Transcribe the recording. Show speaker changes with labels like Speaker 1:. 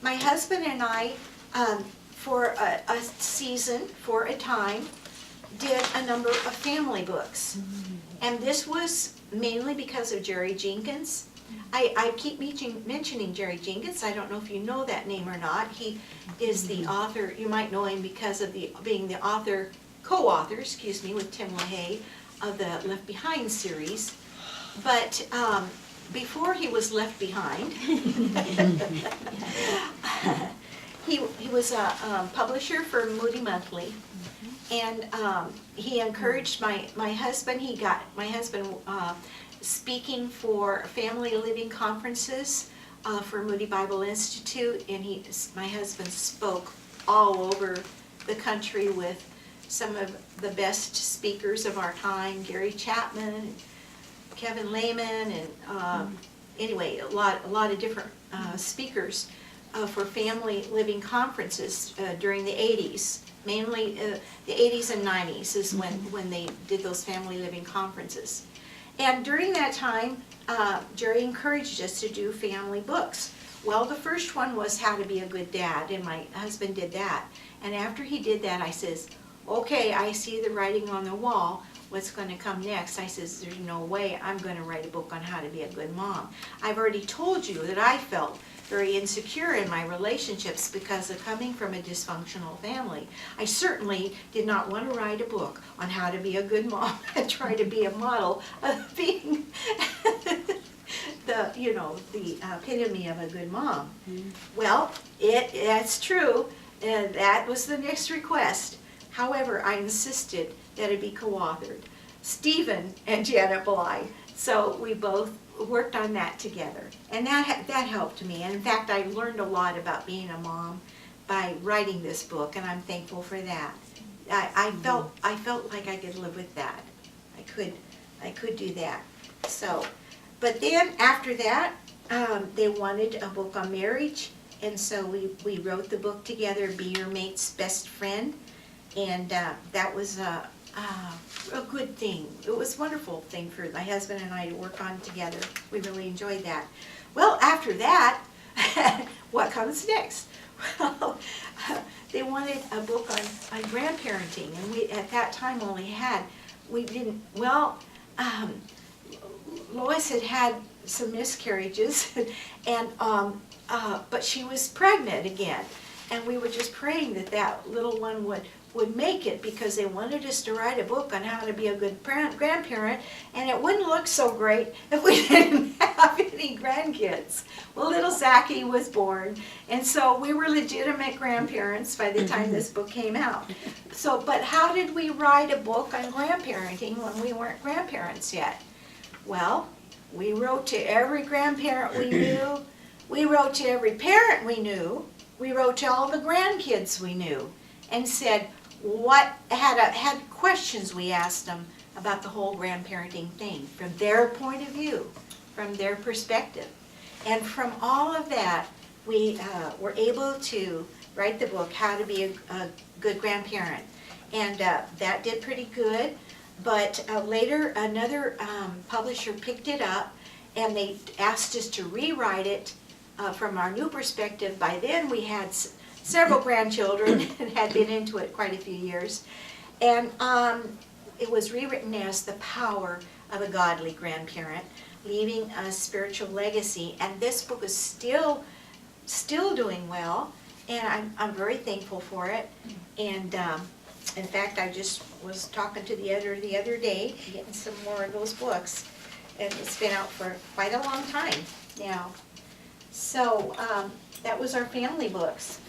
Speaker 1: my husband and I, for a season, for a time, did a number of family books. And this was mainly because of Jerry Jenkins. I keep mentioning Jerry Jenkins. I don't know if you know that name or not. He is the author. You might know him because of being the author, co-author, excuse me, with Tim LaHaye of the Left Behind series. But before he was left behind, he was a publisher for Moody Monthly, and he encouraged my husband. He got my husband speaking for family living conferences for Moody Bible Institute, and my husband spoke all over the country with some of the best speakers of our time, Gary Chapman, Kevin Lehman, and anyway, a lot of different speakers for family living conferences during the 80s. Mainly the 80s and 90s is when they did those family living conferences. And during that time, Jerry encouraged us to do family books. Well, the first one was How to Be a Good Dad, and my husband did that. And after he did that, I says, okay, I see the writing on the wall. What's going to come next? I says, there's no way I'm going to write a book on how to be a good mom. I've already told you that I felt very insecure in my relationships because of coming from a dysfunctional family. I certainly did not want to write a book on how to be a good mom and try to be a model of being the epitome of a good mom. Well, that's true, and that was the next request. However, I insisted that it be co-authored. Stephen and Janet Bly. So we both worked on that together, and that helped me. And in fact, I learned a lot about being a mom by writing this book, and I'm thankful for that. I felt like I could live with that. I could do that. So, but then after that, they wanted a book on marriage, and so we wrote the book together, Be Your Mate's Best Friend, and that was a good thing. It was a wonderful thing for my husband and I to work on together. We really enjoyed that. Well, after that, what comes next? Well, they wanted a book on grandparenting, and we at that time only had, Lois had some miscarriages, and but she was pregnant again, and we were just praying that little one would make it, because they wanted us to write a book on how to be a good grandparent, and it wouldn't look so great if we didn't have any grandkids. Well, little Zachy was born, and so we were legitimate grandparents by the time this book came out. So, but how did we write a book on grandparenting when we weren't grandparents yet? Well, we wrote to every grandparent we knew, we wrote to every parent we knew, we wrote to all the grandkids we knew, and said, had questions we asked them about the whole grandparenting thing from their point of view, from their perspective. And from all of that, we were able to write the book, How to Be a Good Grandparent. And that did pretty good, but later another publisher picked it up, and they asked us to rewrite it from our new perspective. By then we had several grandchildren and had been into it quite a few years. And it was rewritten as The Power of a Godly Grandparent, Leaving a Spiritual Legacy. And this book is still doing well, and I'm very thankful for it. And in fact, I just was talking to the editor the other day, getting some more of those books. And it's been out for quite a long time now. So that was our family books.